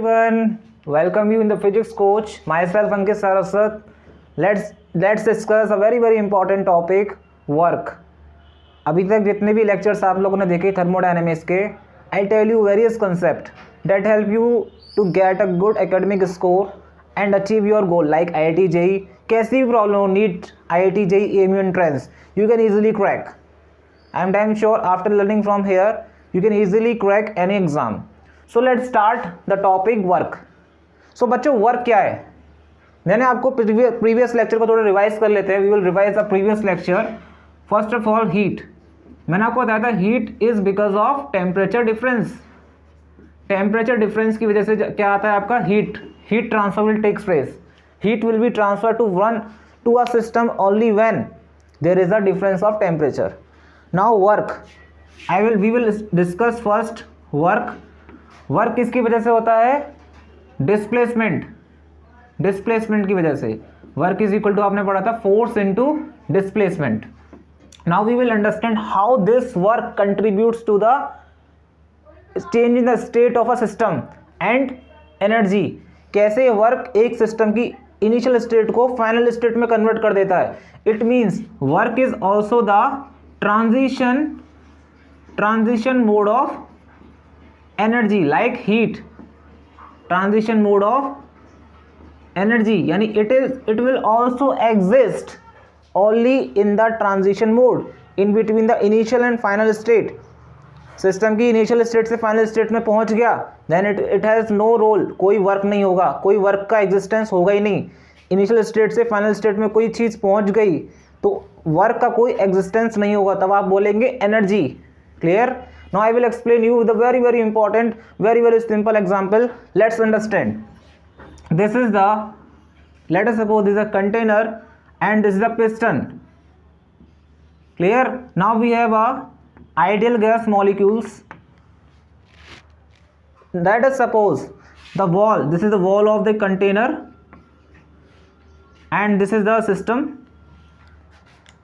everyone, welcome you in the physics coach. Myself Ankit Saraswat. Let's discuss a very important topic, work. अभी तक जितने भी lectures आप लोगों ने देखे थर्मोडायनेमिक्स के, I'll tell you various concepts that help you to get a good academic score and achieve your goal like IIT JEE. कैसी भी प्रॉब्लम हो, NEET, IIT JEE, AIMU entrance, you can easily crack. I'm damn sure after learning from here, you can easily crack any exam. So let's start the topic work. So बच्चों work क्या है? मैंने आपको previous lecture को थोड़ा revise कर लेते हैं. We will revise the previous lecture. First of all heat. मैंने आपको बताया था heat is because of temperature difference. Temperature difference की वजह से क्या आता है आपका heat transfer will takes place. Heat will be transfer to a system only when there is a difference of temperature. Now work. We will discuss first work. Work किसकी वजह से होता है? डिस्प्लेसमेंट की वजह से. वर्क इज इक्वल टू आपने पढ़ा था force into displacement. Now we will understand how this work contributes to the change in the state of a system and energy. कैसे वर्क एक सिस्टम की इनिशियल स्टेट को फाइनल स्टेट में convert कर देता है. It means work is also the transition mode of energy like heat. Transition mode of energy यानी it will also exist only in the transition mode in between the initial and final state. System की initial state से final state में पहुंच गया, then it has no role. कोई work नहीं होगा, कोई वर्क का एग्जिस्टेंस होगा ही नहीं. इनिशियल स्टेट से फाइनल स्टेट में कोई चीज़ पहुंच गई तो वर्क का कोई एग्जिस्टेंस नहीं होगा, तब आप बोलेंगे energy. Clear? Now I will explain you the very important, very simple example. Let's understand. This is the, let us suppose this is a container and this is a piston. Clear? Now we have a ideal gas molecules. Let us suppose the wall. This is the wall of the container and this is the system.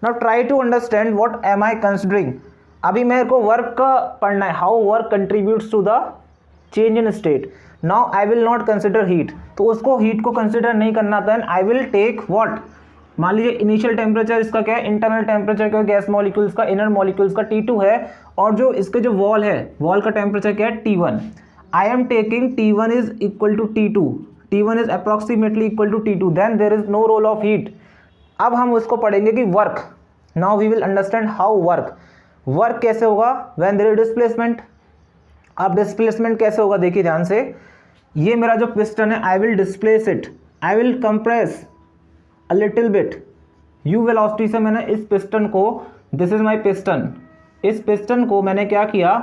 Now try to understand what am I considering. अभी मेरे को work का पढ़ना है, how work contributes to the change in state. Now I will not consider heat, तो उसको heat को consider नहीं करना. Then I will take what. मान लीजिए इनिशियल टेम्परेचर इसका क्या है, इंटरनल टेम्परेचर क्या है गैस मॉलिक्यूल्स का, इनर मॉलिक्यूल्स का T2 है, और जो इसके जो वॉल है, वॉल का टेम्परेचर क्या है T1. I am taking T1 is equal to T2. T1 is approximately equal to T2. Then there is no role of heat. अब हम उसको पढ़ेंगे कि work. Now we will understand how work. Work कैसे होगा? When there is displacement. अब displacement कैसे होगा देखिए ध्यान से. ये मेरा जो पिस्टन है, I will displace it, I will compress a little bit. You velocity से मैंने इस पिस्टन को, दिस इज माय पिस्टन, इस पिस्टन को मैंने क्या किया,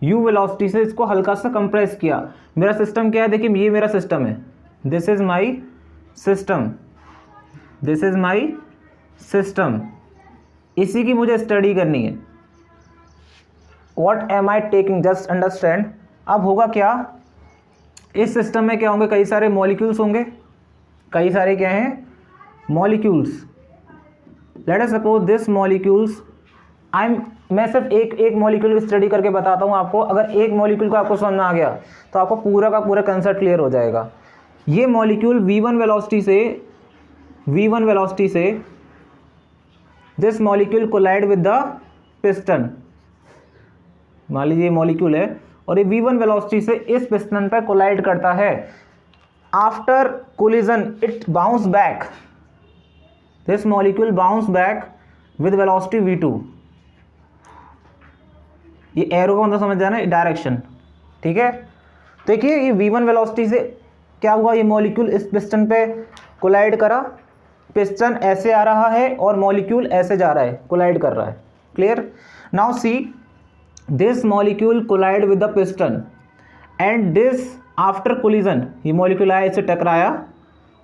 यू वेलोसिटी से इसको हल्का सा कंप्रेस किया. मेरा सिस्टम क्या है देखिए, ये मेरा सिस्टम है, this is my system, this is my system. इसी की मुझे स्टडी करनी है. What am I taking? Just understand. अब होगा क्या, इस सिस्टम में क्या होंगे, कई सारे मॉलिक्यूल्स होंगे. कई सारे क्या हैं, molecules. Let us suppose this molecules. मैं सिर्फ एक मॉलिक्यूल की स्टडी करके बताता हूँ आपको. अगर एक मॉलिक्यूल को आपको समझ में आ गया तो आपको पूरा का पूरा कंसेप्ट क्लियर हो जाएगा. ये मॉलिक्यूल v1 वेलोसिटी से this molecule collide with the piston. मान लीजिए मॉलिक्यूल है और ये v1 वेलोसिटी से इस पिस्टन पर कोलाइड करता है. After collision it bounce back, this molecule bounce back with velocity v2. ये एरो का मतलब समझ जाना, डायरेक्शन. ठीक है, देखिए ये v1 वेलोसिटी से क्या हुआ, ये मॉलिक्यूल इस पिस्टन पे कोलाइड करा. पिस्टन ऐसे आ रहा है और मॉलिक्यूल ऐसे जा रहा है, कोलाइड कर रहा है. Clear? Now see, this molecule collide with the piston and this after collision, ये मॉलिक्यूल आया, इससे टकराया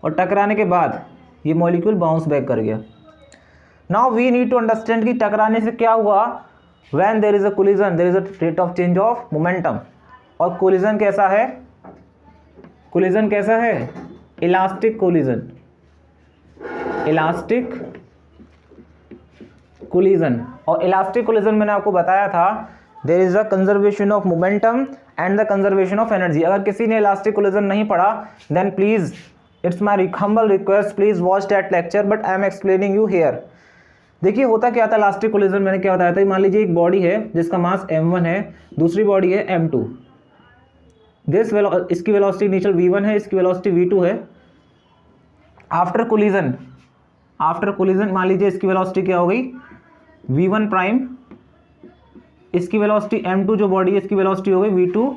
और टकराने के बाद ये मॉलिक्यूल बाउंस बैक कर गया. Now we need to understand कि टकराने से क्या हुआ. When there is a collision there is a rate of change of momentum. और कोलिजन कैसा है, कोलिजन कैसा है, इलास्टिक कोलिजन. Elastic collision. और इलास्टिक कोलिजन मैंने आपको बताया था there is a conservation of momentum and the conservation of energy. अगर किसी ने इलास्टिक कोलिजन नहीं पढ़ा then please it's my humble request, please watch that lecture, but I am explaining you here. देखिए होता क्या था इलास्टिक कोलिजन, मैंने क्या बताया था, मान लीजिए एक बॉडी है जिसका मास m1 है, दूसरी बॉडी है m2, इसकी वेलोसिटी इनिशियल v1 है, इसकी वेलोसिटी v2 है। आफ्टर कोलिजन मान लीजिए इसकी वेलोसिटी क्या हो गई v1 प्राइम, इसकी वेलोसिटी m2 जो बॉडी है इसकी वेलोसिटी हो गई v2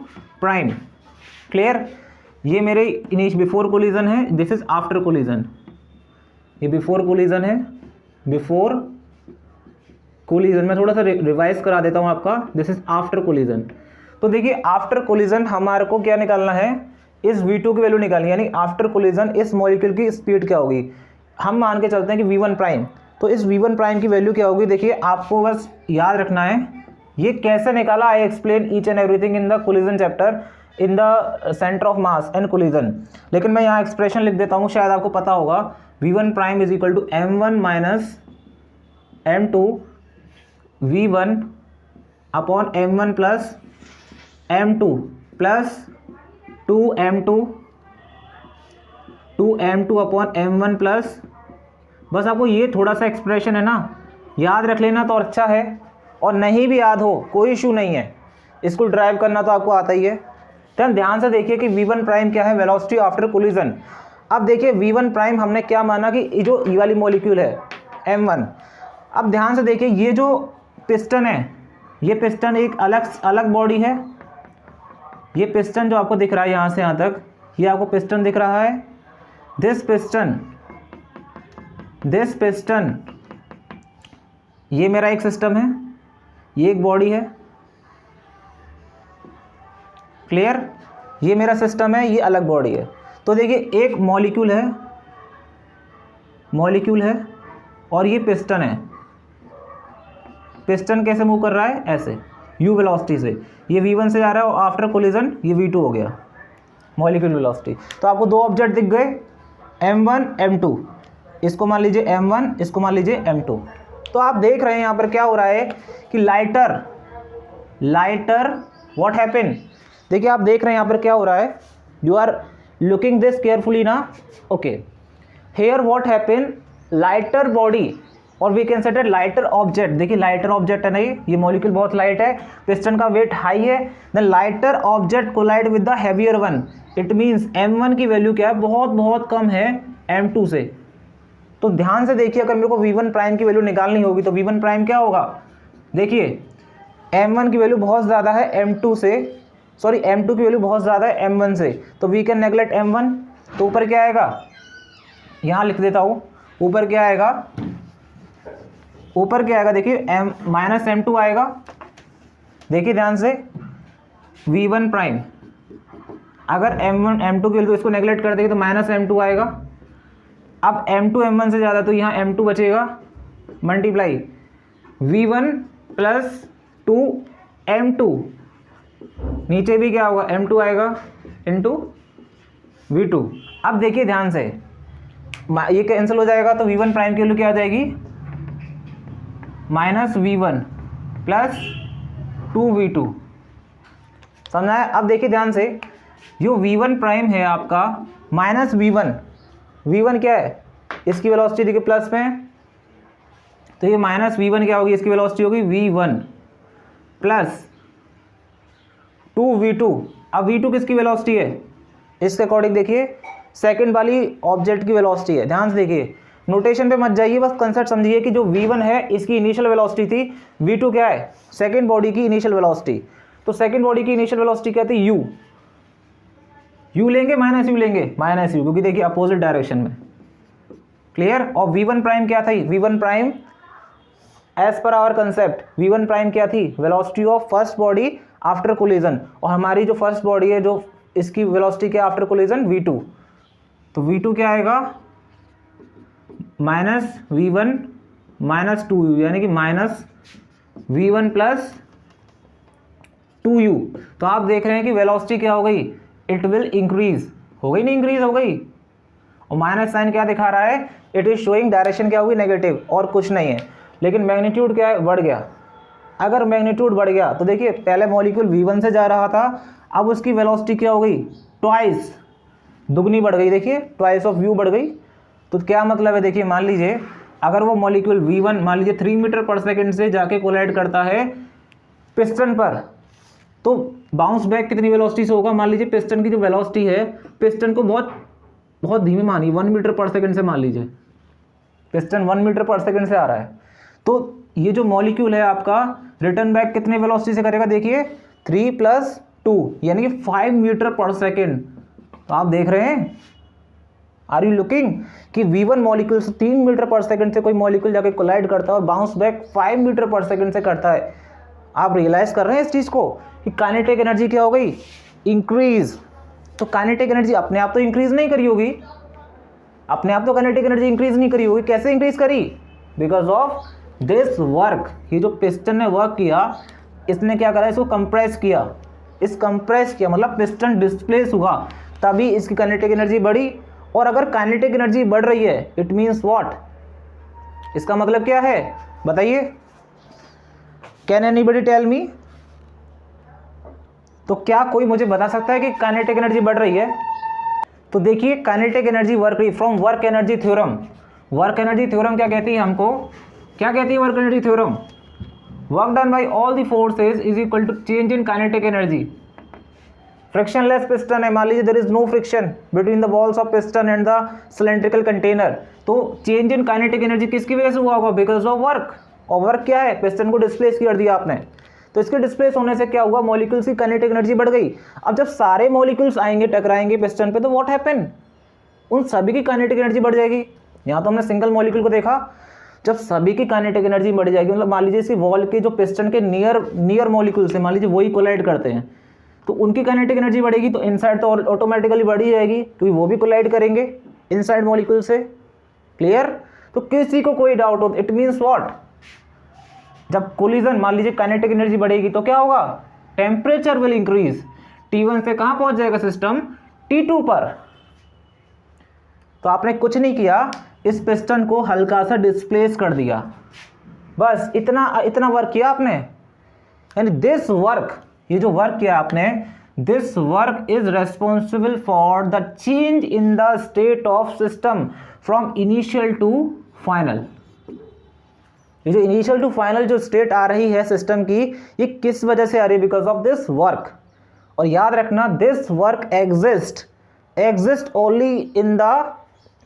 प्राइम। क्लियर? ये मेरे बिफोर कोलिजन है, दिस इज आफ्टर कोलिजन। ये बिफोर कोलिजन है, बिफोर कोलिजन। मैं थोड़ा सा रिवाइज करा देता हूँ आपका, दिस इज आफ्टर कोलिजन। तो देखिए आफ्टर कोलिजन हमारे को क्या निकालना है, इस v2 की वैल्यू निकालनी है, यानी आफ्टर कोलिजन इस मॉलिक्यूल की स्पीड क्या होगी। हम मान के चलते हैं कि v1 प्राइम, तो इस v1 प्राइम की वैल्यू क्या होगी। देखिए आपको बस याद रखना है ये कैसे निकाला, I explain each and everything in the collision chapter in the centre of mass and collision. लेकिन मैं यहाँ एक्सप्रेशन लिख देता हूँ, शायद आपको पता होगा, v1 prime is equal to m1 minus m2 v1 upon m1 plus m2 plus 2m2 upon m1 plus, बस आपको ये थोड़ा सा एक्सप्रेशन है ना याद रख लेना तो अच्छा है, और नहीं भी याद हो कोई इशू नहीं है, इसको ड्राइव करना तो आपको आता ही है। तो ध्यान से देखिए कि v1 प्राइम क्या है, वेलोसिटी आफ्टर कोलिजन। अब देखिए v1 प्राइम हमने क्या माना कि जो ई वाली मॉलिक्यूल है m1। अब ध्यान से देखिए ये जो पिस्टन है, ये पिस्टन एक अलग बॉडी है। ये पिस्टन जो आपको दिख रहा है यहाँ से यहाँ तक, ये आपको पिस्टन दिख रहा है। दिस पिस्टन ये मेरा एक सिस्टम है, ये एक बॉडी है। क्लियर? ये मेरा सिस्टम है, ये अलग बॉडी है। तो देखिए एक मॉलिक्यूल है और ये पिस्टन है। पिस्टन कैसे मूव कर रहा है, ऐसे u वेलोसिटी से। ये v1 से जा रहा है और आफ्टर कोलिजन ये v2 हो गया मॉलिक्यूल वेलोसिटी। तो आपको दो ऑब्जेक्ट दिख गए m1 m2, इसको मान लीजिए m1, इसको मान लीजिए m2। तो आप देख रहे हैं यहाँ पर क्या हो रहा है कि लाइटर व्हाट हैपन। देखिए आप देख रहे हैं यहाँ पर क्या हो रहा है, you are looking this carefully ना, okay. Here what happen, lighter body और we can set lighter object. देखिए लाइटर ऑब्जेक्ट है नहीं, ये मॉलिक्यूल बहुत लाइट है, पिस्टन का वेट हाई है, then lighter object collide with the heavier one. It means m1 की वैल्यू क्या है, बहुत कम है m2 से। तो ध्यान से देखिए, अगर मेरे को v1 प्राइम की वैल्यू निकालनी होगी तो v1 प्राइम क्या होगा, देखिए m1 की वैल्यू बहुत ज़्यादा है m2 से, सॉरी m2 की वैल्यू बहुत ज़्यादा है m1 से, तो वी कैन नेगलेक्ट m1। तो ऊपर क्या आएगा, यहाँ लिख देता हूँ, ऊपर क्या आएगा, देखिए माइनस m2 आएगा। देखिए ध्यान से v1 प्राइम, अगर m1 m2 की वैल्यू तो इसको नेगलेक्ट कर देंगे तो माइनस m2 आएगा। अब m2 m1 से ज़्यादा तो यहाँ m2 बचेगा, मल्टीप्लाई v1 प्लस 2m2, नीचे भी क्या होगा m2 आएगा इंटू v2। अब देखिए ध्यान से ये कैंसिल हो जाएगा, तो v1 प्राइम की वैल्यू क्या आ जाएगी, माइनस v1 प्लस 2v2। समझा है? अब देखिए ध्यान से, जो v1 प्राइम है आपका माइनस v1 क्या है, इसकी वेलोसिटी देखिए प्लस में है, तो ये माइनस v1 क्या होगी, इसकी वेलोसिटी होगी v1 प्लस 2v2। अब v2 किसकी वेलोसिटी है, इसके अकॉर्डिंग देखिए सेकंड वाली ऑब्जेक्ट की वेलोसिटी है। ध्यान से देखिए, नोटेशन पे मत जाइए, बस कंसेप्ट समझिए कि जो v1 है इसकी इनिशियल वेलोसिटी थी, v2 क्या है, सेकंड बॉडी की इनिशियल वेलोसिटी। तो सेकंड बॉडी की इनिशियल वेलोसिटी क्या थी, u लेंगे माइनस u लेंगे, माइनस u, क्योंकि देखिए अपोजिट डायरेक्शन में। क्लियर? और v1 प्राइम क्या थी, v1 prime as per our concept v1 prime क्या थी, velocity of first body after collision, और हमारी जो फर्स्ट बॉडी है जो इसकी वेलोसिटी क्या आफ्टर कोलिजन, v2। तो v2 क्या आएगा, माइनस v1 माइनस 2u, यानी कि माइनस v1 प्लस 2u। तो आप देख रहे हैं कि वेलोसिटी क्या हो गई, इट विल इंक्रीज, हो गई नहीं, इंक्रीज हो गई। और माइनस साइन क्या दिखा रहा है, इट इज शोइंग डायरेक्शन क्या होगी, नेगेटिव, और कुछ नहीं है। लेकिन मैग्नीट्यूड क्या है, बढ़ गया। अगर मैग्नीट्यूड बढ़ गया तो देखिए पहले मॉलिक्यूल v1 से जा रहा था, अब उसकी वेलोसिटी क्या हो गई, ट्वाइस, दुगनी बढ़ गई, देखिए ट्वाइस ऑफ v बढ़ गई। तो क्या मतलब है, देखिए मान लीजिए अगर वो मॉलिक्यूल v1 मान लीजिए 3 मीटर पर सेकेंड से जाके कोलाइड करता है पिस्टन पर, तो बाउंस बैक कितनी वेलोसिटी से होगा, मान लीजिए पिस्टन की जो वेलोसिटी है, पिस्टन को बहुत धीमी मानिए, 1 मीटर पर सेकेंड से मान लीजिए, पिस्टन 1 मीटर पर सेकेंड से आ रहा है, तो ये जो मॉलिक्यूल है आपका रिटर्न बैक कितने वेलोसिटी से करेगा, देखिए 3 + 2 यानी कि 5 मीटर पर सेकेंड। तो आप देख रहे हैं, आर यू लुकिंग कि v1 मॉलिक्यूल से 3 मीटर पर सेकेंड से कोई मॉलिक्यूल जाके कोलाइड करता है और बाउंस बैक 5 मीटर पर सेकेंड से करता है। आप रियलाइज कर रहे हैं इस चीज़ को कि काइनेटिक एनर्जी क्या हो गई, इंक्रीज। तो काइनेटिक एनर्जी अपने आप तो इंक्रीज नहीं करी होगी, अपने आप तो काइनेटिक एनर्जी इंक्रीज नहीं करी होगी, कैसे इंक्रीज करी, बिकॉज ऑफ दिस वर्क। ये जो पिस्टन ने वर्क किया, इसने क्या करा, इसको कंप्रेस किया, इस कंप्रेस किया मतलब पिस्टन डिस्प्लेस हुआ, तभी इसकी काइनेटिक एनर्जी बढ़ी। और अगर काइनेटिक एनर्जी बढ़ रही है इट मीन्स व्हाट, इसका मतलब क्या है बताइए, कैन एनीबडी टेल मी। तो क्या कोई मुझे बता सकता है कि काइनेटिक एनर्जी बढ़ रही है। तो देखिए काइनेटिक एनर्जी वर्क रही from work energy theorem. Work energy theorem क्या कहती है हमको, क्या कहती है work energy theorem, work done by all the forces is equal to change in kinetic energy. Frictionless piston है, मान लीजिए there is no friction between the walls of piston and the cylindrical container, तो change in kinetic energy किसकी वजह से हुआ होगा, because of work. और वर्क क्या है, पिस्टन को डिस्प्लेस कर दिया आपने, तो इसके डिस्प्लेस होने से क्या हुआ, मॉलिक्यूल्स की काइनेटिक एनर्जी बढ़ गई। अब जब सारे मॉलिक्यूल्स आएंगे टकराएंगे पिस्टन पे, तो व्हाट हैपन, उन सभी की काइनेटिक एनर्जी बढ़ जाएगी। यहाँ तो हमने सिंगल मॉलिक्यूल को देखा, जब सभी की काइनेटिक एनर्जी बढ़ जाएगी, मतलब मान लीजिए इसी वॉल के जो पिस्टन के नियर मॉलिक्यूल्स हैं, मान लीजिए वही कोलाइड करते हैं, तो उनकी काइनेटिक एनर्जी बढ़ेगी, तो इनसाइड तो ऑटोमेटिकली बढ़ ही जाएगी क्योंकि वो भी कोलाइड करेंगे इनसाइड मॉलिक्यूल से। क्लियर। तो किसी को कोई डाउट हो, इट मीन्स व्हाट, जब कोलिजन मान लीजिए काइनेटिक एनर्जी बढ़ेगी तो क्या होगा, टेम्परेचर विल इंक्रीज। T1 से कहां पहुंच जाएगा सिस्टम, T2 पर। तो आपने कुछ नहीं किया, इस पिस्टन को हल्का सा डिस्प्लेस कर दिया, बस इतना वर्क किया आपने। यानी दिस वर्क, ये जो वर्क किया आपने, this work is responsible for the change in the state of system from initial to final. ये जो इनिशियल टू फाइनल जो स्टेट आ रही है सिस्टम की, ये किस वजह से आ रही है, बिकॉज ऑफ दिस वर्क। और याद रखना this work exist only in the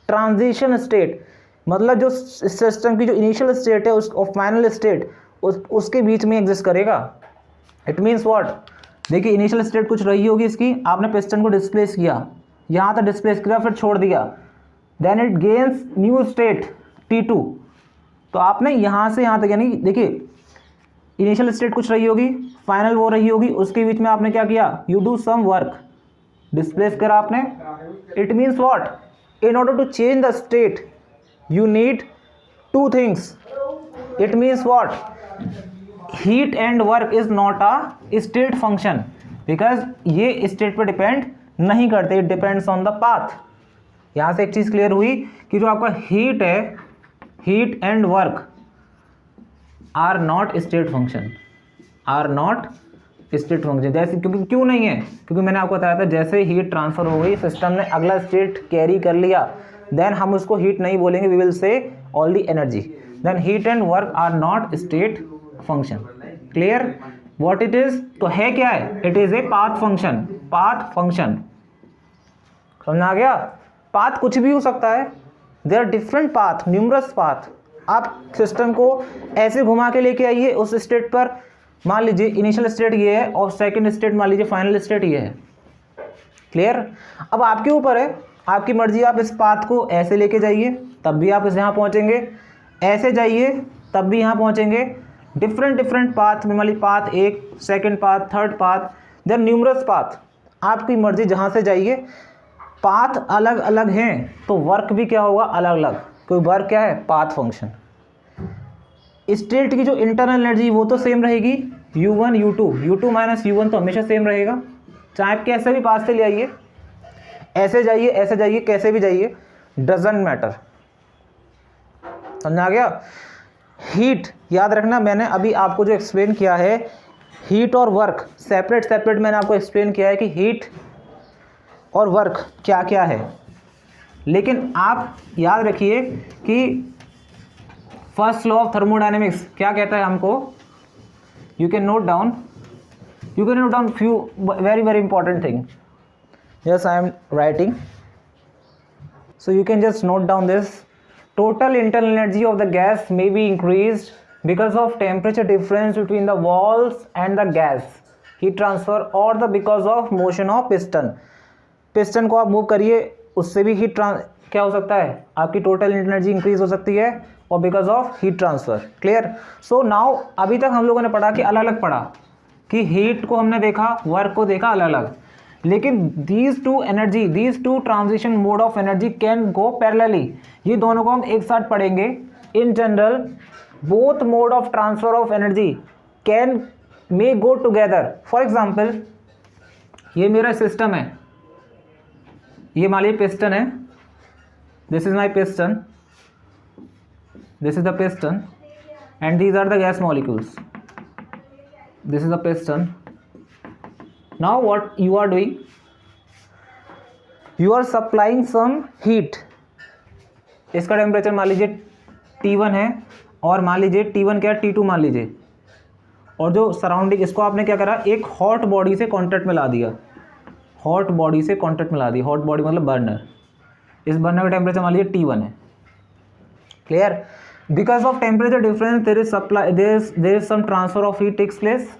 transition state, मतलब जो सिस्टम की जो इनिशियल स्टेट है और फाइनल स्टेट उसके बीच में एग्जिस्ट करेगा। इट मीन्स व्हाट, देखिए इनिशियल स्टेट कुछ रही होगी इसकी, आपने पिस्टन को डिस्प्लेस किया, यहाँ तक डिस्प्लेस किया फिर छोड़ दिया, then it gains new state T2। तो आपने यहाँ से यहाँ तक, यानी देखिए इनिशियल स्टेट कुछ रही होगी, फाइनल वो रही होगी, उसके बीच में आपने क्या किया, you do some work, displace करा आपने। It means what, in order to change the state you need two things. It means what, heat and work is not a state function, because ये स्टेट पर depend नहीं करते, it depends on the path. यहाँ से एक चीज़ clear हुई कि जो आपका हीट है, heat and work are not state function, are not state function. जैसे क्योंकि क्यों नहीं है, क्योंकि मैंने आपको बताया था जैसे हीट ट्रांसफर हो गई, सिस्टम ने अगला स्टेट कैरी कर लिया, देन हम उसको हीट नहीं बोलेंगे, we will say only energy. Then heat and work are not state function. Clear what it is, तो है क्या है, it is a path function, path function. समझ आ गया, पाथ कुछ भी हो सकता है, there are different path, numerous path. आप सिस्टम को ऐसे घुमा के लेके आइए उस स्टेट पर, मान लीजिए इनिशियल स्टेट ये है और सेकंड स्टेट मान लीजिए फाइनल स्टेट ये है। क्लियर। अब आपके ऊपर है, आपकी मर्जी, आप इस पाथ को ऐसे लेके जाइए तब भी आप इस यहाँ पहुँचेंगे, ऐसे जाइए तब भी यहाँ पहुँचेंगे। डिफरेंट पाथ में, मान लीजिए पाथ एक, second path, third path, there numerous path, आपकी मर्जी जहाँ से जाइए। पाथ अलग अलग हैं तो वर्क भी क्या होगा, अलग अलग, क्योंकि वर्क क्या है, पाथ फंक्शन। स्टेट की जो इंटरनल एनर्जी वो तो सेम रहेगी, U1 U2 माइनस U1 तो हमेशा सेम रहेगा, चाहे आप कैसे भी पाथ से ले आइए, ऐसे जाइए कैसे भी जाइए, डजंट मैटर। समझ आ गया। हीट, याद रखना मैंने अभी आपको जो एक्सप्लेन किया है हीट और वर्क सेपरेट सेपरेट मैंने आपको एक्सप्लेन किया है कि हीट और वर्क क्या क्या है, लेकिन आप याद रखिए कि फर्स्ट लॉ ऑफ थर्मोडायनेमिक्स क्या कहता है हमको. You can note down few very very important thing. Yes I am writing, so you can just note down this. Total internal energy of the gas may be increased because of temperature difference between the walls and the gas heat transfer or the because of motion of piston. Piston को आप move करिए, उससे भी heat क्या हो सकता है, आपकी टोटल एनर्जी इंक्रीज हो सकती है और because of heat transfer. Clear. So now अभी तक हम लोगों ने पढ़ा कि अलग अलग पढ़ा कि हीट को हमने देखा, वर्क को देखा अलग अलग, लेकिन these two transition mode of energy can go parallelly. ये दोनों को हम एक साथ पढ़ेंगे. In general both mode of transfer of energy can may go together. For example ये मेरा सिस्टम है, ये मान लीजिए पिस्टन है, this is my piston, this is the piston and these are the gas molecules. This is the piston. Now what you are doing, you are supplying some heat. इसका temperature मान लीजिए T1 है और मान लीजिए T1 क्या है, T2 मान लीजिए, और जो सराउंडिंग इसको आपने क्या करा, एक हॉट बॉडी से कॉन्टैक्ट में ला दिया. हॉट बॉडी से कॉन्टैक्ट में ला दिया, हॉट बॉडी मतलब बर्नर. इस बर्नर का टेम्परेचर मान लीजिए T1 है. क्लियर. Because of temperature difference there is some transfer of heat takes place.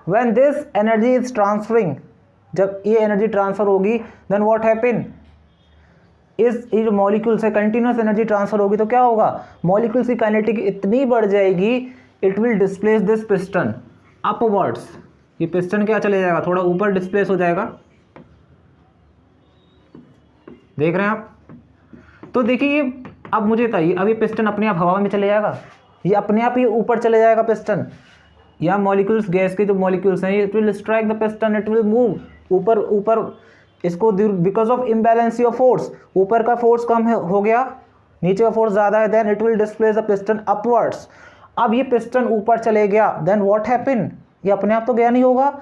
When this energy is transferring, जब ये एनर्जी ट्रांसफर होगी, then what happen, इस मॉलिक्यूल से कंटिन्यूस एनर्जी ट्रांसफर होगी तो क्या होगा, मॉलिक्यूल्स की काइनेटिक इतनी बढ़ जाएगी, it will displace this piston upwards. ये पिस्टन क्या चले जाएगा, थोड़ा ऊपर डिस्प्लेस हो जाएगा. देख रहे हैं आप. तो देखिए ये अब मुझे बताइए, अब ये पिस्टन अपने आप हवा में चले जाएगा, ये अपने आप ही ऊपर चले जाएगा पिस्टन, या मॉलिक्यूल्स गैस के जो मॉलिक्यूल्स हैं it will strike the piston, it will move ऊपर इसको बिकॉज ऑफ इम्बैलेंसी ऑफ फोर्स. ऊपर का फोर्स कम हो गया, नीचे का फोर्स ज़्यादा है, then it will displace the piston upwards. अब ये पिस्टन ऊपर चले गया, देन व्हाट हैपन, ये अपने आप तो गया नहीं होगा.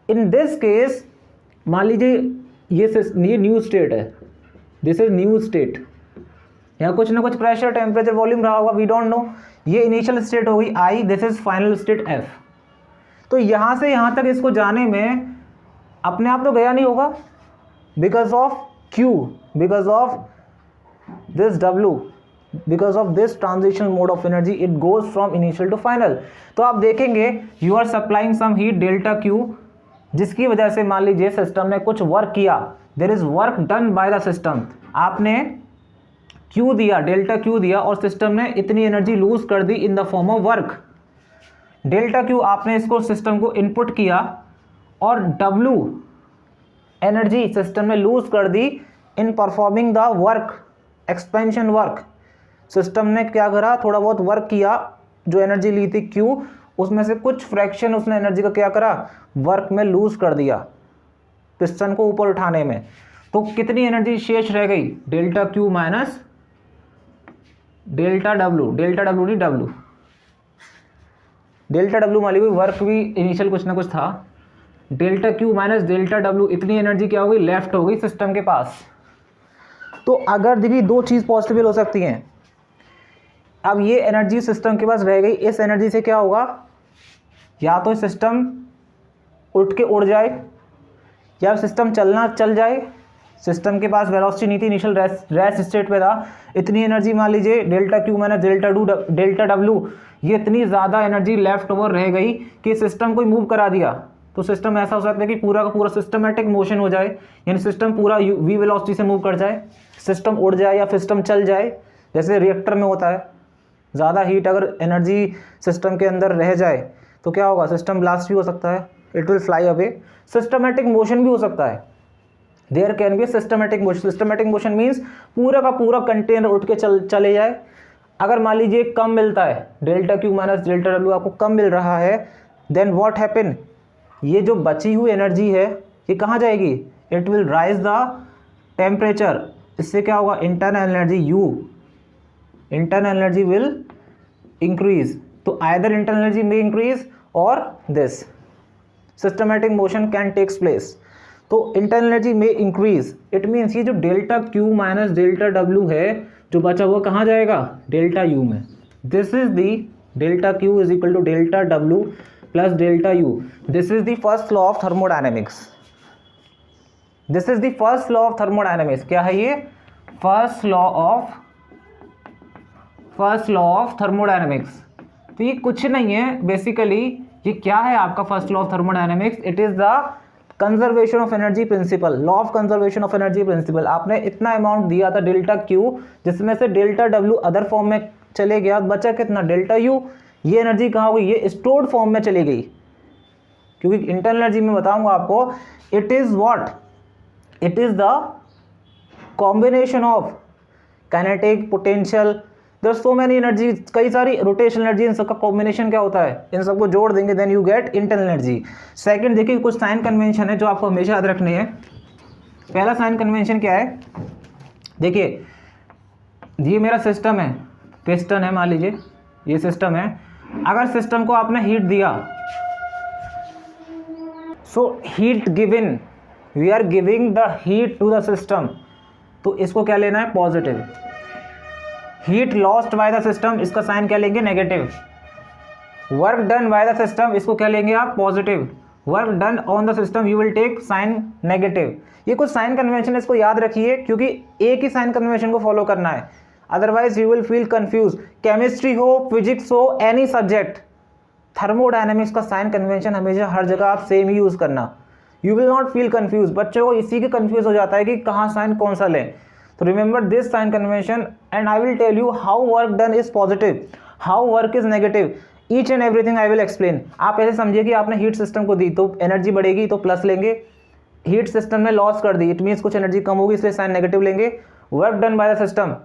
इन दिस केस मान लीजिए ये न्यू स्टेट है, दिस इज न्यू स्टेट, यहाँ कुछ ना कुछ प्रेशर टेम्परेचर वॉल्यूम रहा होगा, वी डोंट नो. ये इनिशियल स्टेट हो गई I, this is final state F. तो यहाँ से यहाँ तक इसको जाने में अपने आप तो गया नहीं होगा, because of Q, because of this W, because of this transition mode of energy it goes from initial to final. तो आप देखेंगे you are supplying some heat delta Q, जिसकी वजह से मान लीजिए सिस्टम ने कुछ वर्क किया, there is work done by the system. आपने Q दिया, डेल्टा Q दिया और सिस्टम ने इतनी एनर्जी लूज कर दी in the form of work. Delta Q आपने इसको सिस्टम को इनपुट किया और W एनर्जी सिस्टम ने लूज कर दी in performing the work, expansion work. System ने क्या करा, थोड़ा बहुत वर्क किया, जो एनर्जी ली थी Q, उसमें से कुछ फ्रैक्शन उसने एनर्जी का क्या करा, वर्क में लूज कर दिया पिस्टन को ऊपर उठाने में. तो कितनी एनर्जी शेष रह गई, delta Q minus delta W, delta W नहीं W, डेल्टा W मान लीजिए वर्क भी इनिशियल कुछ ना कुछ था, delta Q minus delta W, इतनी एनर्जी क्या हो गई, लेफ्ट हो गई सिस्टम के पास. तो अगर देखिए दो चीज़ पॉसिबल हो सकती हैं. अब ये एनर्जी सिस्टम के पास रह गई, इस एनर्जी से क्या होगा, या तो सिस्टम उठ के उड़ जाए या सिस्टम चल जाए. सिस्टम के पास वेलोसिटी नहीं थी, इनिशियल रेस्ट स्टेट पे था, इतनी एनर्जी मान लीजिए delta Q minus delta W, ये इतनी ज़्यादा एनर्जी लेफ्ट ओवर रह गई कि सिस्टम को मूव करा दिया. तो सिस्टम ऐसा हो सकता है कि पूरा का पूरा सिस्टमेटिक मोशन हो जाए, यानी सिस्टम पूरा v वेलोसिटी से मूव कर जाए, सिस्टम उड़ जाए या सिस्टम चल जाए, जैसे रिएक्टर में होता है. ज़्यादा हीट अगर एनर्जी सिस्टम के अंदर रह जाए तो क्या होगा, सिस्टम ब्लास्ट भी हो सकता है, it will fly away. Systematic motion भी हो सकता है, there can be systematic motion. Systematic motion means पूरा का पूरा कंटेनर उठ के चले जाए. अगर मान लीजिए कम मिलता है, delta Q minus delta W आपको कम मिल रहा है, देन व्हाट हैपन, ये जो बची हुई एनर्जी है ये कहाँ जाएगी, it will rise the temperature. इससे क्या होगा, internal energy U, internal energy will increase, तो either internal energy may increase or this systematic motion can takes place. तो internal energy may increase, it means ये जो delta Q minus delta W है जो बचा हुआ कहाँ जाएगा, डेल्टा U में. This is the delta Q is equal to delta W plus delta U. This is the first law of thermodynamics. This is the first law of thermodynamics. क्या है ये, first law of thermodynamics. तो ये कुछ नहीं है basically, ये क्या है आपका first law of thermodynamics, it is the conservation of energy principal, law of conservation of energy principal. आपने इतना अमाउंट दिया था डेल्टा क्यू, जिसमें से डेल्टा डब्ल्यू अदर फॉर्म में चले गया, बचा कितना, डेल्टा यू. ये एनर्जी कहाँ हो गई, ये स्टोर्ड फॉर्म में चली गई, क्योंकि इंटरनल एनर्जी में बताऊंगा आपको, it is what, it is the combination of kinetic, potential, there so many energy, कई सारी रोटेशनल एनर्जी, इन सबका कॉम्बिनेशन क्या होता है, इन सबको जोड़ देंगे then you get internal energy. Second देखिए कुछ साइन कन्वेंशन है जो आपको हमेशा याद रखने हैं. पहला साइन कन्वेंशन क्या है, देखिए ये मेरा सिस्टम है, पिस्टन है मान लीजिए, ये सिस्टम है. अगर सिस्टम को आपने हीट दिया, so heat given, we are giving the heat to the system, तो इसको क्या लेना है, positive. Heat lost by the system, इसका साइन क्या लेंगे, negative. Work done by the system, इसको क्या लेंगे आप, positive. Work done on the system you will take sign negative. ये कुछ साइन कन्वेंशन, इसको याद रखिए क्योंकि एक ही साइन कन्वेंशन को फॉलो करना है, otherwise you will feel confuse. Chemistry हो, फिजिक्स हो, एनी सब्जेक्ट, थर्मोडायनेमिक्स का साइन कन्वेंशन हमेशा हर जगह आप सेम ही यूज करना, you will not feel confuse. बच्चों को इसी के कंफ्यूज हो जाता है कि कहाँ साइन कौन सा लें. तो remember this sign convention and I will tell you how work done is positive, how work is negative, each and everything I will explain. आप ऐसे समझिए कि आपने हीट सिस्टम को दी तो एनर्जी बढ़ेगी तो प्लस लेंगे, हीट सिस्टम ने लॉस कर दी, इट मीन्स कुछ एनर्जी कम होगी इसलिए साइन नेगेटिव लेंगे. Work done by the system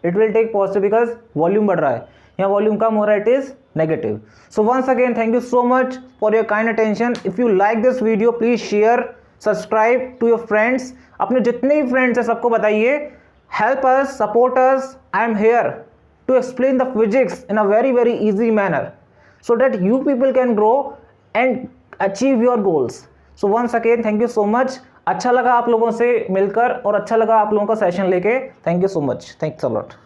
it will take positive because volume बढ़ रहा है, यहाँ वॉल्यूम कम हो रहा है, it is negative. So once again thank you so much for your kind attention. If you like this video please share, subscribe to your friends, अपने जितने भी फ्रेंड्स हैं सबको बताइए. Help us, support us. I am here to explain the physics in a very very easy manner so that you people can grow and achieve your goals. So once again thank you so much. अच्छा लगा आप लोगों से मिलकर और अच्छा लगा आप लोगों का सेशन लेके. Thank you so much. Thanks a lot.